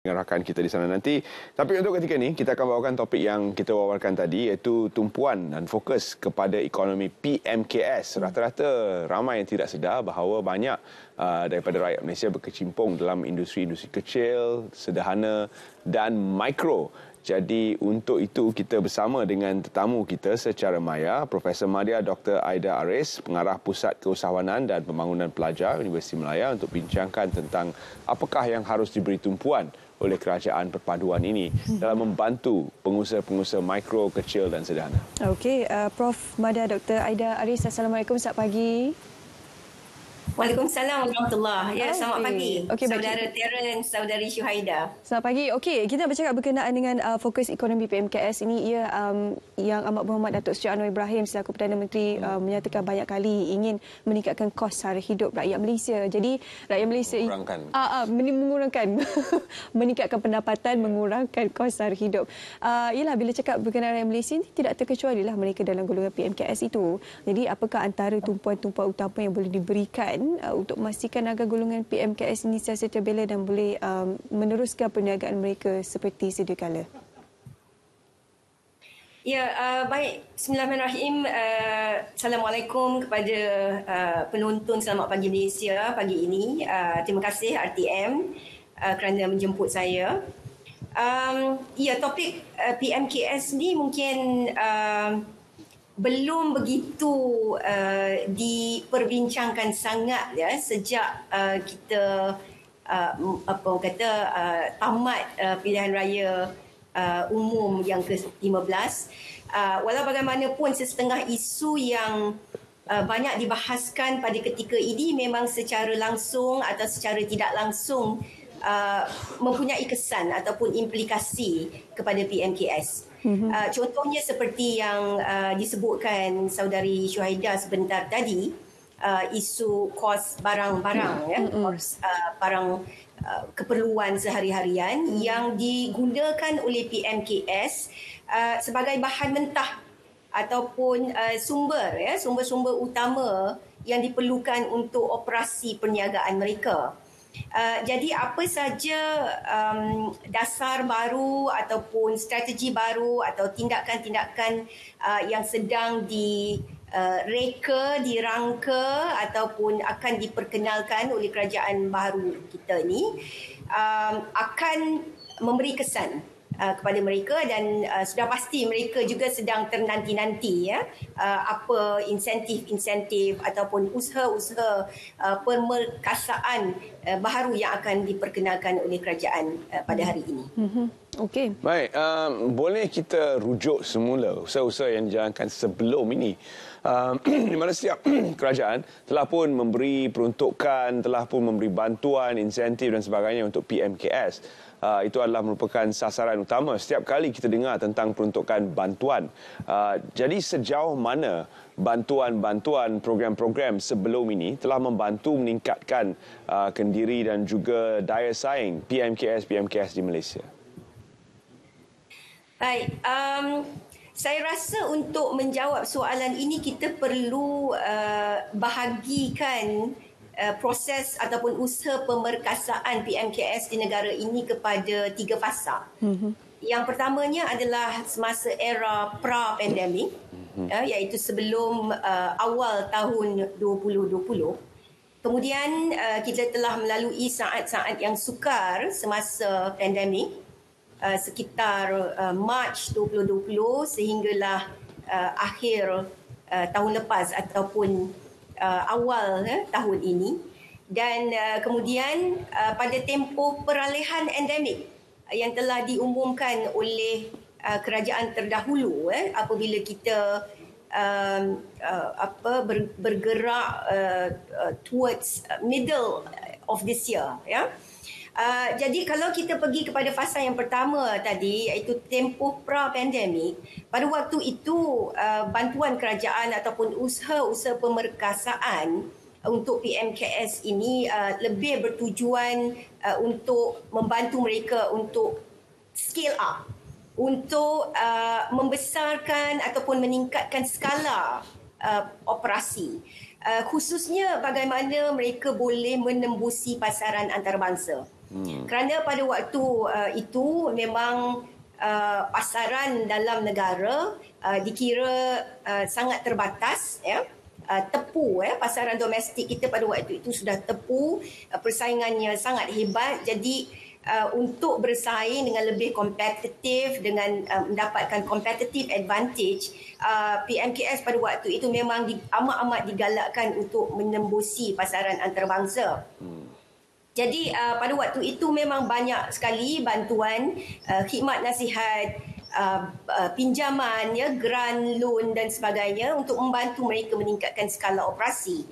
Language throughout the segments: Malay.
dengan rakan kita di sana nanti. Tapi untuk ketika ini, kita akan bawakan topik yang kita wawarkan tadi, iaitu tumpuan dan fokus kepada ekonomi PMKS. Rata-rata ramai yang tidak sedar bahawa banyak daripada rakyat Malaysia berkecimpung dalam industri-industri kecil, sederhana dan mikro. Jadi untuk itu kita bersama dengan tetamu kita secara maya, Profesor Madya Dr. Aida Aris, Pengarah Pusat Keusahawanan dan Pembangunan Pelajar Universiti Malaya untuk bincangkan tentang apakah yang harus diberi tumpuan oleh kerajaan perpaduan ini dalam membantu pengusaha-pengusaha mikro, kecil dan sederhana. Okey, Prof. Madya Dr. Aida Aris, Assalamualaikum, selamat pagi. Waalaikumsalam warahmatullahi. Ya, selamat pagi. Okey, saudara Terence, saudari Syuhaida. Selamat pagi. Okey, kita bercakap berkenaan dengan fokus ekonomi PMKS ini. Ia yang Amat Berhormat Datuk Seri Anwar Ibrahim selaku Perdana Menteri menyatakan banyak kali ingin meningkatkan kos sara hidup rakyat Malaysia. Jadi rakyat Malaysia mengurangkan meningkatkan pendapatan, mengurangkan kos sara hidup. Ialah bila cakap berkenaan rakyat Malaysia ini tidak terkecualilah mereka dalam golongan PMKS itu. Jadi apakah antara tumpuan-tumpuan utama yang boleh diberikan untuk memastikan agar golongan PMKS ini sentiasa terbela dan boleh meneruskan perniagaan mereka seperti sedia kala? Ya, baik. Bismillahirrahmanirrahim. Assalamualaikum kepada penonton Selamat Pagi Malaysia pagi ini. Terima kasih RTM kerana menjemput saya. Ya, topik PMKS ni mungkin belum begitu diperbincangkan sangat ya sejak kita tamat pilihan raya umum yang ke-15. Walau bagaimanapun sesetengah isu yang banyak dibahaskan pada ketika ini memang secara langsung atau secara tidak langsung mempunyai kesan ataupun implikasi kepada PMKS. Contohnya seperti yang disebutkan saudari Syuhaida sebentar tadi, isu kos barang-barang, kos barang keperluan sehari-harian yang digunakan oleh PMKS sebagai bahan mentah ataupun sumber-sumber utama yang diperlukan untuk operasi perniagaan mereka. Jadi apa saja dasar baru ataupun strategi baru atau tindakan-tindakan yang sedang dirangka ataupun akan diperkenalkan oleh kerajaan baru kita ni akan memberi kesan kepada mereka dan sudah pasti mereka juga sedang ternanti-nanti apa insentif-insentif ataupun usaha-usaha pemerkasaan baru yang akan diperkenalkan oleh kerajaan pada hari ini. Okey. Baik, boleh kita rujuk semula usaha-usaha yang dijalankan sebelum ini, di mana setiap kerajaan telah pun memberi peruntukan, telah pun memberi bantuan, insentif dan sebagainya untuk PMKS. Itu adalah merupakan sasaran utama setiap kali kita dengar tentang peruntukan bantuan. Jadi sejauh mana bantuan-bantuan, program-program sebelum ini telah membantu meningkatkan kendiri dan juga daya saing PMKS di Malaysia? Baik, saya rasa untuk menjawab soalan ini kita perlu bahagikan proses ataupun usaha pemerkasaan PMKS di negara ini kepada 3 fasa. Yang pertamanya adalah semasa era pra-pandemik, iaitu sebelum awal tahun 2020. Kemudian kita telah melalui saat-saat yang sukar semasa pandemik, sekitar Mac 2020 sehinggalah akhir tahun lepas ataupun awal tahun ini. Dan kemudian pada tempoh peralihan endemik yang telah diumumkan oleh kerajaan terdahulu, apabila kita bergerak towards middle of this year, jadi kalau kita pergi kepada fasa yang pertama tadi, iaitu tempoh pra-pandemik, pada waktu itu bantuan kerajaan ataupun usaha-usaha pemerkasaan untuk PMKS ini lebih bertujuan untuk membantu mereka untuk scale up, untuk membesarkan ataupun meningkatkan skala operasi. Khususnya bagaimana mereka boleh menembusi pasaran antarabangsa. Kerana pada waktu itu memang pasaran dalam negara dikira sangat terbatas, ya. Tepu, pasaran domestik kita pada waktu itu sudah tepu, persaingannya sangat hebat. Jadi untuk bersaing dengan lebih kompetitif, dengan mendapatkan competitive advantage, PMKS pada waktu itu memang amat-amat digalakkan untuk menembusi pasaran antarabangsa. Jadi pada waktu itu memang banyak sekali bantuan, khidmat nasihat, pinjaman, ya, grant, loan dan sebagainya untuk membantu mereka meningkatkan skala operasi.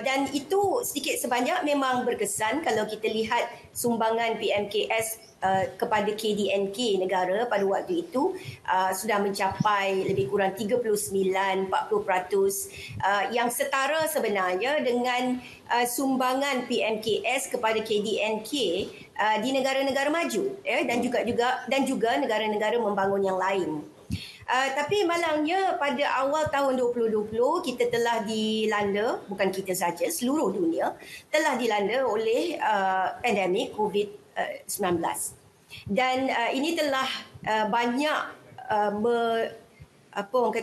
Dan itu sedikit sebanyak memang berkesan kalau kita lihat sumbangan PMKS kepada KDNK negara pada waktu itu sudah mencapai lebih kurang 39-40%, yang setara sebenarnya dengan sumbangan PMKS kepada KDNK di negara-negara maju, ya, dan juga negara-negara membangun yang lain. Tapi malangnya pada awal tahun 2020 kita telah dilanda, bukan kita saja, seluruh dunia telah dilanda oleh pandemik COVID-19. Dan ini telah banyak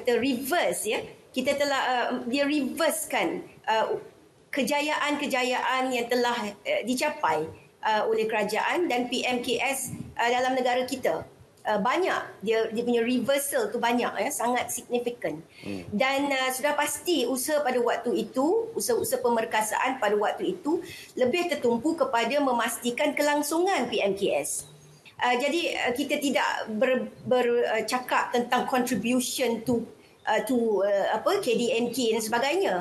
reverse, ya. Kita telah dia reversekan kejayaan-kejayaan yang telah dicapai oleh kerajaan dan PMKS dalam negara kita. Banyak dia punya reversal tu banyak, ya, sangat signifikan. Dan sudah pasti usaha pada waktu itu, usaha pemerkasaan pada waktu itu lebih tertumpu kepada memastikan kelangsungan PMKS. Jadi kita tidak bercakap tentang contribution to KDNK dan sebagainya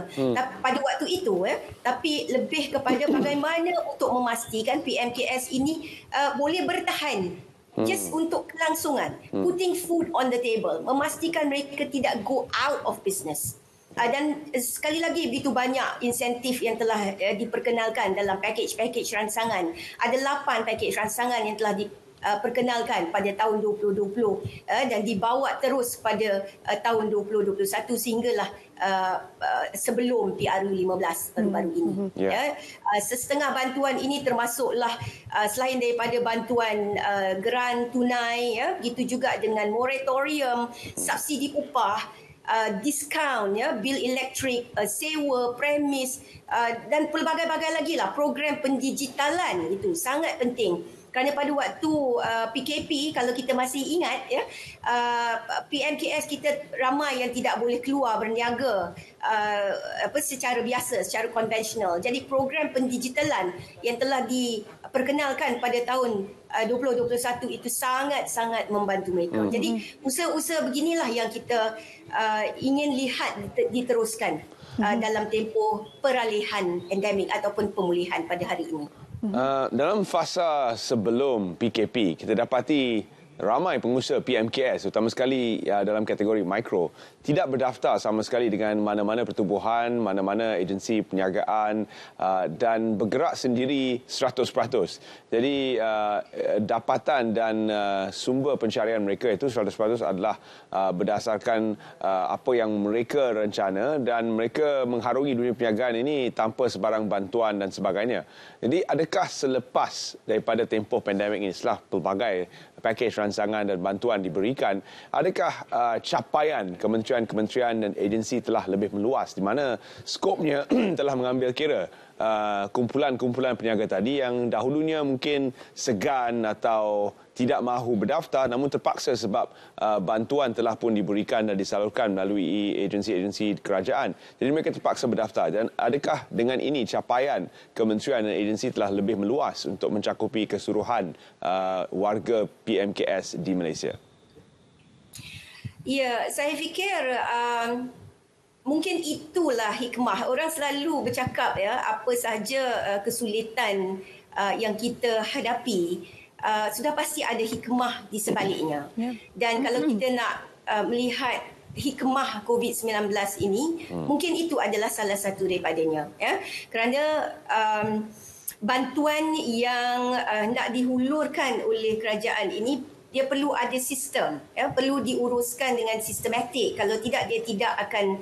pada waktu itu, tapi lebih kepada bagaimana untuk memastikan PMKS ini boleh bertahan. Just untuk kelangsungan, putting food on the table, memastikan mereka tidak go out of business. Dan sekali lagi begitu banyak insentif yang telah diperkenalkan dalam pakej-pakej rancangan. Ada 8 pakej rancangan yang telah diperkenalkan pada tahun 2020 dan dibawa terus pada tahun 2021 sehinggalah sebelum PRU 15 baru-baru ini. Setengah bantuan ini termasuklah selain daripada bantuan grant tunai, ya, begitu juga dengan moratorium, subsidi upah, diskaun, ya, bil elektrik, sewa, premis, dan pelbagai-bagai lagi lah program pendigitalan. Itu sangat penting. Kerana pada waktu PKP, kalau kita masih ingat, ya, PMKS kita ramai yang tidak boleh keluar berniaga secara biasa, secara konvensional. Jadi program pendigitalan yang telah diperkenalkan pada tahun 2021 itu sangat-sangat membantu mereka. Jadi usaha-usaha beginilah yang kita ingin lihat diteruskan dalam tempoh peralihan endemik ataupun pemulihan pada hari ini. Dalam fasa sebelum PKP, kita dapati ramai pengusaha PMKS, terutama sekali dalam kategori mikro, tidak berdaftar sama sekali dengan mana-mana pertubuhan, mana-mana agensi perniagaan dan bergerak sendiri 100%. Jadi dapatan dan sumber pencarian mereka itu 100% adalah berdasarkan apa yang mereka rencana, dan mereka mengharungi dunia perniagaan ini tanpa sebarang bantuan dan sebagainya. Jadi adakah selepas daripada tempoh pandemik ini, setelah pelbagai pakej rancangan dan bantuan diberikan, adakah capaian kementerian dan agensi telah lebih meluas, di mana skopnya telah mengambil kira kumpulan-kumpulan peniaga tadi yang dahulunya mungkin segan atau tidak mahu berdaftar, namun terpaksa sebab bantuan telah pun diberikan dan disalurkan melalui agensi-agensi kerajaan. Jadi mereka terpaksa berdaftar. Dan adakah dengan ini capaian kementerian dan agensi telah lebih meluas untuk mencakupi keseluruhan warga PMKS di Malaysia? Ya, saya fikir mungkin itulah hikmah. Orang selalu bercakap, ya, apa sahaja kesulitan yang kita hadapi, sudah pasti ada hikmah di sebaliknya. Dan kalau kita nak melihat hikmah COVID-19 ini, mungkin itu adalah salah satu daripadanya. Ya? Kerana bantuan yang nak dihulurkan oleh kerajaan ini, dia perlu ada sistem, ya, perlu diuruskan dengan sistematik. Kalau tidak, dia tidak akan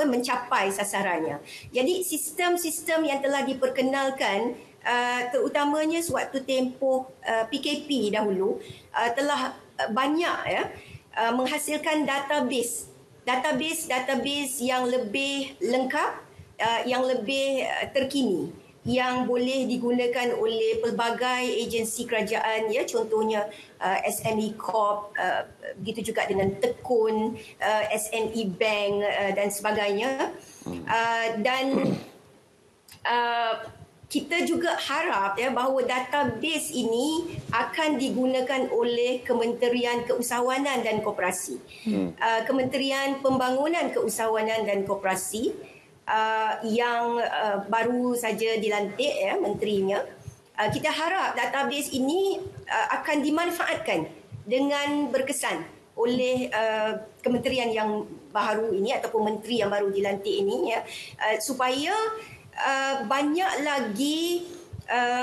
mencapai sasarannya. Jadi sistem-sistem yang telah diperkenalkan terutamanya sewaktu tempoh PKP dahulu telah banyak menghasilkan database yang lebih lengkap, yang lebih terkini, yang boleh digunakan oleh pelbagai agensi kerajaan, contohnya SME Corp, begitu juga dengan Tekun, SME Bank dan sebagainya. Dan kita juga harap bahawa database ini akan digunakan oleh Kementerian Keusahawanan dan Koperasi, Kementerian Pembangunan Keusahawanan dan Koperasi yang baru saja dilantik menterinya. Kita harap database ini akan dimanfaatkan dengan berkesan oleh kementerian yang baru ini ataupun menteri yang baru dilantik ini, supaya banyak lagi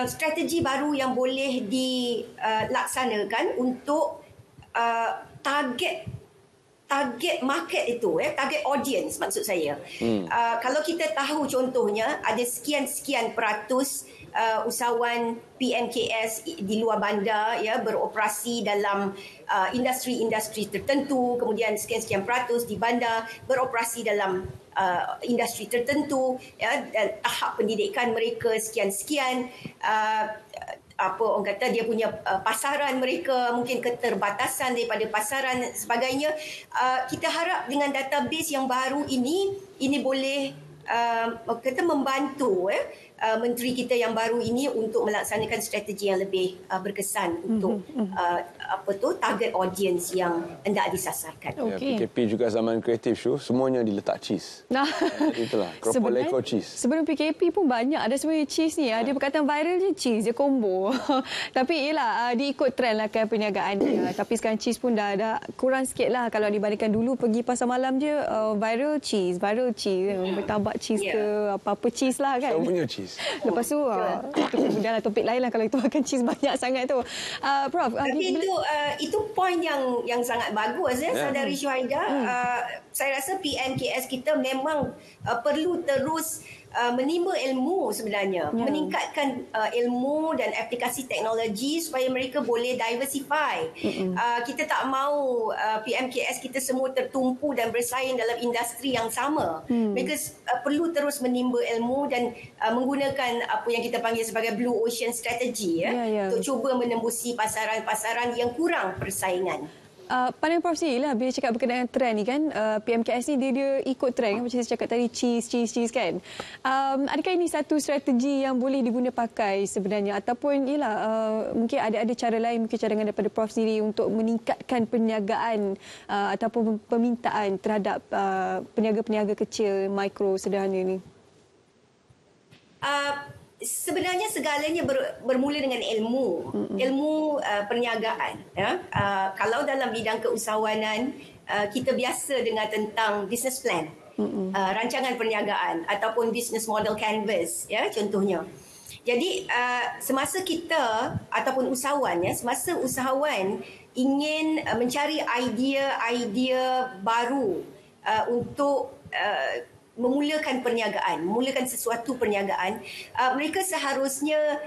strategi baru yang boleh dilaksanakan untuk target market itu, target audience maksud saya. Kalau kita tahu contohnya ada sekian-sekian peratus usahawan PMKS di luar bandar beroperasi dalam industri-industri tertentu, kemudian sekian-sekian peratus di bandar beroperasi dalam industri tertentu, dan tahap pendidikan mereka sekian-sekian, orang kata dia punya pasaran mereka, mungkin keterbatasan daripada pasaran sebagainya. Kita harap dengan database yang baru ini boleh kita membantu menteri kita yang baru ini untuk melaksanakan strategi yang lebih berkesan untuk target audience yang hendak disasarkan. PKP juga zaman kreatif, semuanya diletak cheese. Itulah Kropo cheese. Sebelum PKP pun banyak ada sebenarnya cheese ni. Dia perkataan viral je cheese, dia combo. Tapi ialah dia ikut trend lah kan perniagaan dia. Tapi sekarang cheese pun dah kurang sikit lah kalau dibandingkan dulu pergi pasar malam je viral cheese, bertambah cheese ke apa-apa cheese lah kan. Semua punya cheese. Lepas tu dalam topik lain lah kalau itu makan cheese banyak sangat tu. Prof, tapi itu point yang sangat bagus saudari Syuhaida. Saya rasa PMKS kita memang perlu terus menimba ilmu sebenarnya, meningkatkan ilmu dan aplikasi teknologi supaya mereka boleh diversify. Kita tak mahu PMKS kita semua tertumpu dan bersaing dalam industri yang sama. Mereka perlu terus menimba ilmu dan menggunakan apa yang kita panggil sebagai Blue Ocean Strategy untuk cuba menembusi pasaran-pasaran yang kurang persaingan. Pandangan Prof sendiri lah bila cakap berkenaan trend ni kan, PMKS ni dia ikut trend kan, macam saya cakap tadi cheese kan. Adakah ini satu strategi yang boleh diguna pakai sebenarnya ataupun mungkin ada cara lain, mungkin cadangan daripada Prof sendiri untuk meningkatkan perniagaan ataupun permintaan terhadap peniaga-peniaga kecil, mikro, sederhana ni? Sebenarnya segalanya bermula dengan ilmu perniagaan. Kalau dalam bidang keusahawanan kita biasa dengar tentang business plan, rancangan perniagaan ataupun business model canvas, contohnya. Jadi semasa kita ataupun semasa usahawan ingin mencari idea baru untuk memulakan sesuatu perniagaan, mereka seharusnya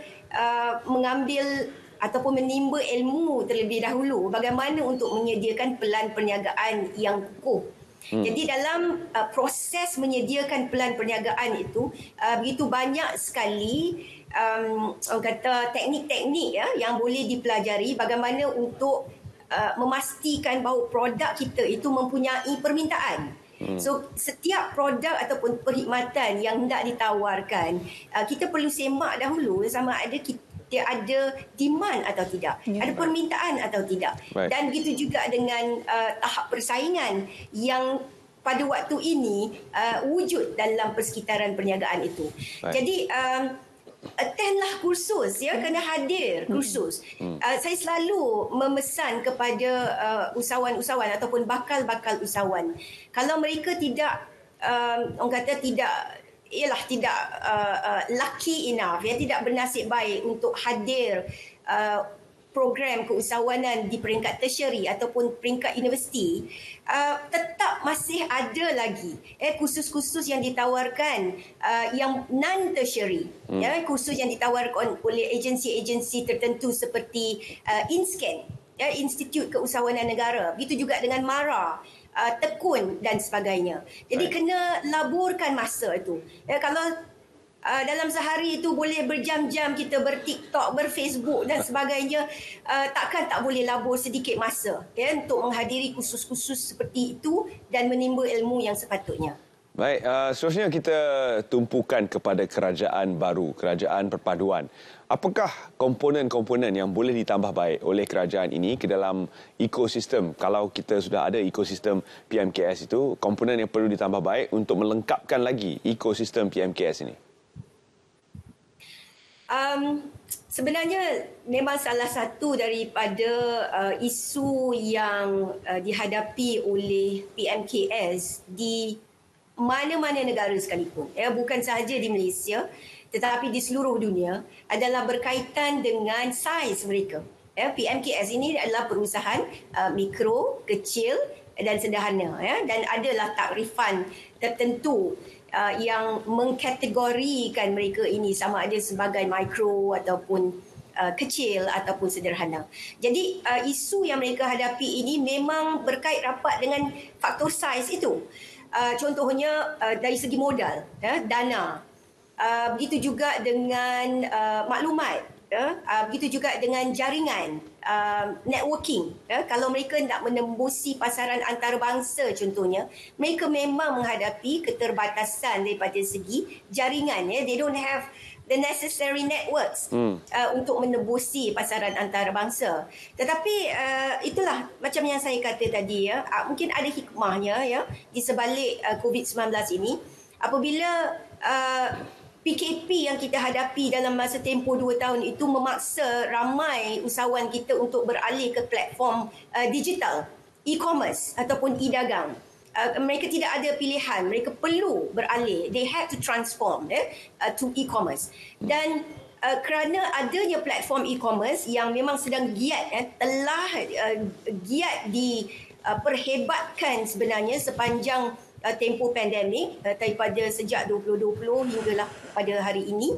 mengambil ataupun menimba ilmu terlebih dahulu bagaimana untuk menyediakan pelan perniagaan yang kukuh. Jadi dalam proses menyediakan pelan perniagaan itu begitu banyak sekali orang kata teknik-teknik yang boleh dipelajari bagaimana untuk memastikan bahawa produk kita itu mempunyai permintaan. So setiap produk ataupun perkhidmatan yang hendak ditawarkan, kita perlu semak dahulu sama ada kita ada demand atau tidak, ada permintaan atau tidak. Baik. Dan begitu juga dengan tahap persaingan yang pada waktu ini wujud dalam persekitaran perniagaan itu. Baik. Jadi attendlah kursus, kena hadir kursus. Saya selalu memesan kepada usahawan-usahawan ataupun bakal-bakal usahawan, kalau mereka tidak orang kata tidak lucky enough, tidak bernasib baik untuk hadir program keusahawanan di peringkat tertiary ataupun peringkat universiti, tetap masih ada lagi kursus-kursus yang ditawarkan yang non-tertiary, kursus yang ditawarkan oleh agensi-agensi tertentu seperti InScan, Institut Keusahawanan Negara. Begitu juga dengan MARA, Tekun dan sebagainya. Jadi kena laburkan masa itu. Kalau dalam sehari itu boleh berjam-jam kita ber-TikTok, ber-Facebook dan sebagainya, takkan tak boleh labur sedikit masa untuk menghadiri kursus-kursus seperti itu dan menimba ilmu yang sepatutnya. Baik, seterusnya kita tumpukan kepada kerajaan baru, kerajaan perpaduan. Apakah komponen-komponen yang boleh ditambah baik oleh kerajaan ini ke dalam ekosistem? Kalau kita sudah ada ekosistem PMKS itu, komponen yang perlu ditambah baik untuk melengkapkan lagi ekosistem PMKS ini? Sebenarnya memang salah satu daripada isu yang dihadapi oleh PMKS di mana-mana negara sekalipun, bukan sahaja di Malaysia tetapi di seluruh dunia, adalah berkaitan dengan saiz mereka. PMKS ini adalah perusahaan mikro, kecil dan sederhana, dan adalah takrifan tertentu yang mengkategorikan mereka ini sama ada sebagai mikro ataupun kecil ataupun sederhana. Jadi isu yang mereka hadapi ini memang berkait rapat dengan faktor saiz itu. Contohnya dari segi modal, dana. Begitu juga dengan maklumat, begitu juga dengan jaringan, networking. Kalau mereka nak menembusi pasaran antarabangsa contohnya, mereka memang menghadapi keterbatasan daripada segi jaringan. They don't have the necessary networks untuk menembusi pasaran antarabangsa. Tetapi itulah macam yang saya kata tadi, mungkin ada hikmahnya di sebalik COVID-19 ini. Apabila PKP yang kita hadapi dalam masa tempoh 2 tahun itu memaksa ramai usahawan kita untuk beralih ke platform digital, e-commerce ataupun e-dagang. Mereka tidak ada pilihan, mereka perlu beralih. They had to transform to e-commerce. Dan kerana adanya platform e-commerce yang memang sedang giat, telah giat diperhebatkan sebenarnya sepanjang tempoh pandemik, daripada sejak 2020 hinggalah pada hari ini.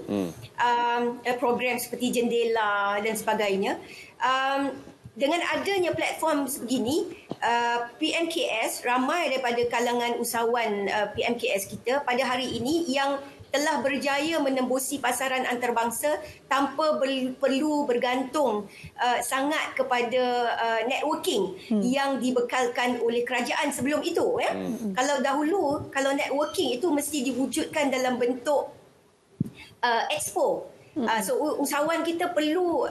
Program seperti Jendela dan sebagainya. Dengan adanya platform sebegini, PMKS, ramai daripada kalangan usahawan PMKS kita pada hari ini yang telah berjaya menembusi pasaran antarabangsa tanpa perlu bergantung sangat kepada networking yang dibekalkan oleh kerajaan sebelum itu. Kalau dahulu, kalau networking itu mesti diwujudkan dalam bentuk expo. So usahawan kita perlu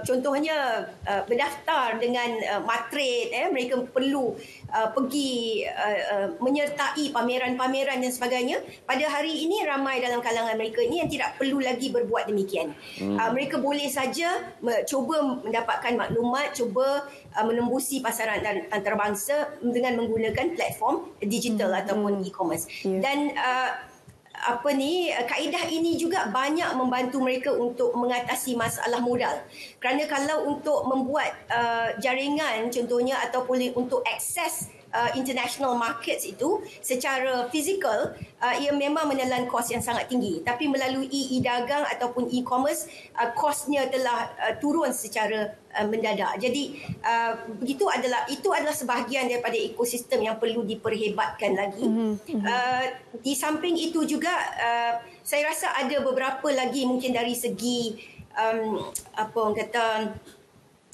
contohnya berdaftar dengan Matrade, mereka perlu pergi menyertai pameran-pameran dan sebagainya. Pada hari ini ramai dalam kalangan mereka ini yang tidak perlu lagi berbuat demikian. Mereka boleh saja cuba mendapatkan maklumat, cuba menembusi pasaran antarabangsa dengan menggunakan platform digital ataupun e-commerce. Dan kaedah ini juga banyak membantu mereka untuk mengatasi masalah modal. Kerana kalau untuk membuat jaringan contohnya ataupun untuk akses international markets itu secara fizikal, ia memang menelan kos yang sangat tinggi. Tapi melalui e-dagang ataupun e-commerce, kosnya telah turun secara mendadak. Jadi itu adalah sebahagian daripada ekosistem yang perlu diperhebatkan lagi. Di samping itu juga saya rasa ada beberapa lagi mungkin dari segi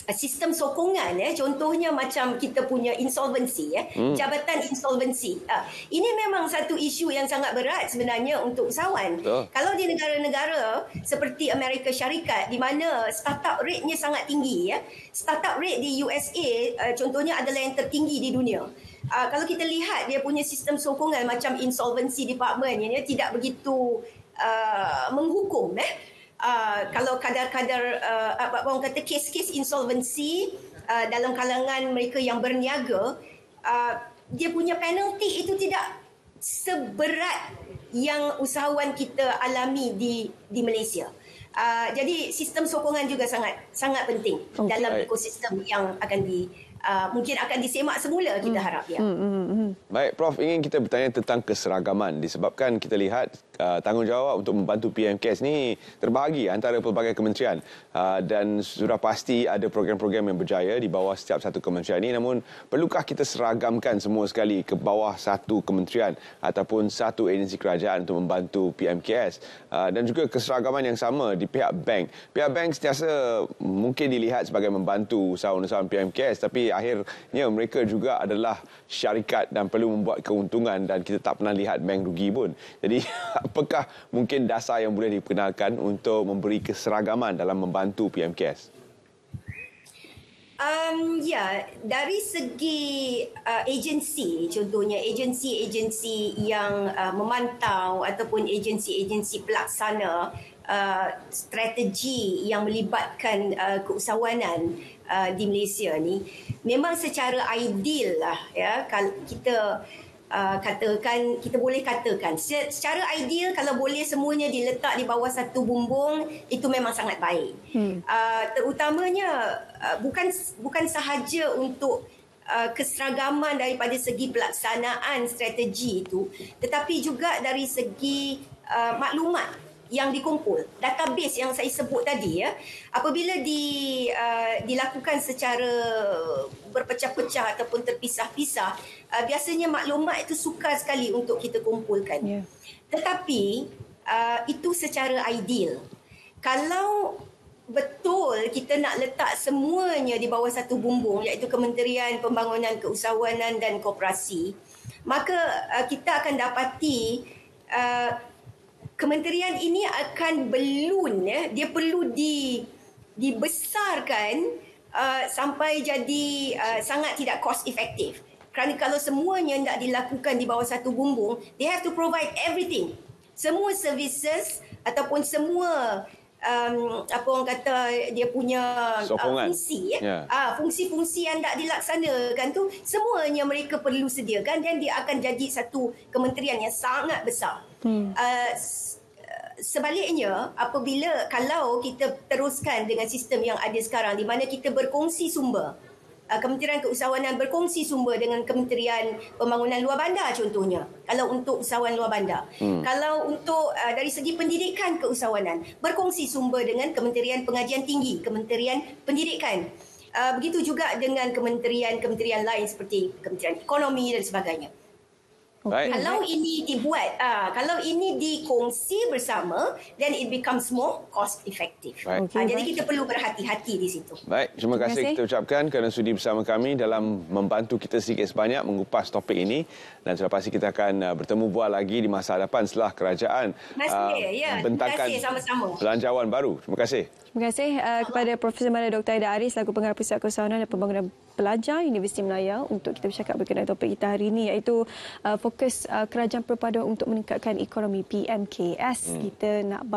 sistem sokongan, contohnya macam kita punya insolvency, jabatan insolvency. Ini memang satu isu yang sangat berat sebenarnya untuk usahawan. Kalau di negara-negara seperti Amerika Syarikat di mana startup rate-nya sangat tinggi, startup rate di USA contohnya adalah yang tertinggi di dunia. Kalau kita lihat dia punya sistem sokongan macam insolvency department, dia tidak begitu menghukum. Kalau kadar-kadar orang kata kes-kes insolvency dalam kalangan mereka yang berniaga, dia punya penalty itu tidak seberat yang usahawan kita alami di Malaysia. Jadi sistem sokongan juga sangat penting dalam ekosistem yang akan mungkin akan disemak semula, kita harap ya. Baik, Prof, ingin kita bertanya tentang keseragaman disebabkan kita lihat tanggungjawab untuk membantu PMKS ni terbahagi antara pelbagai kementerian dan sudah pasti ada program-program yang berjaya di bawah setiap satu kementerian ini, namun perlukah kita seragamkan semua sekali ke bawah satu kementerian ataupun satu agensi kerajaan untuk membantu PMKS, dan juga keseragaman yang sama di pihak bank. Pihak bank sentiasa mungkin dilihat sebagai membantu usahawan-usahawan PMKS, tapi akhirnya mereka juga adalah syarikat dan perlu membuat keuntungan dan kita tak pernah lihat bank rugi pun. Jadi apakah mungkin dasar yang boleh diperkenalkan untuk memberi keseragaman dalam membantu PMKS? Dari segi agensi, contohnya agensi-agensi yang memantau ataupun agensi-agensi pelaksana strategi yang melibatkan keusahawanan di Malaysia ni, memang secara ideal lah ya, kalau kita kita boleh katakan secara ideal kalau boleh semuanya diletak di bawah satu bumbung, itu memang sangat baik. Terutamanya bukan sahaja untuk keseragaman daripada segi pelaksanaan strategi itu, tetapi juga dari segi maklumat yang dikumpul, database yang saya sebut tadi ya, apabila dilakukan secara berpecah-pecah ataupun terpisah-pisah, biasanya maklumat itu sukar sekali untuk kita kumpulkan. Tetapi itu secara ideal. Kalau betul kita nak letak semuanya di bawah satu bumbung, iaitu Kementerian Pembangunan Keusahawanan dan Koperasi, maka kita akan dapati kementerian ini akan belun, ya. Dia perlu dibesarkan sampai jadi sangat tidak cost effective. Kerana kalau semuanya tidak dilakukan di bawah satu bumbung, they have to provide everything. Semua services ataupun semua apa orang kata dia punya fungsi, fungsi-fungsi yang tidak dilaksanakan tu, semuanya mereka perlu sediakan dan dia akan jadi satu kementerian yang sangat besar. Sebaliknya, kalau kita teruskan dengan sistem yang ada sekarang di mana kita berkongsi sumber, Kementerian Keusahawanan berkongsi sumber dengan Kementerian Pembangunan Luar Bandar contohnya, kalau untuk usahawan luar bandar. Kalau untuk dari segi pendidikan keusahawanan, berkongsi sumber dengan Kementerian Pengajian Tinggi, Kementerian Pendidikan. Begitu juga dengan kementerian lain seperti Kementerian Ekonomi dan sebagainya. Kalau ini dibuat, kalau ini dikongsi bersama, then it becomes more cost effective. Jadi kita perlu berhati-hati di situ. Baik, terima kasih kita ucapkan kerana sudi bersama kami dalam membantu kita sedikit sebanyak mengupas topik ini, dan sudah pasti kita akan bertemu bual lagi di masa hadapan setelah kerajaan bentangkan belanjawan baru. Terima kasih. Terima kasih kepada Profesor Mara Dr. Aida Aris selaku Pengarah Pusat Keusahawanan dan Pembangunan Pelajar Universiti Melaya untuk kita bercakap berkenaan topik kita hari ini, iaitu fokus kerajaan perpaduan untuk meningkatkan ekonomi PMKS. Kita nak bawa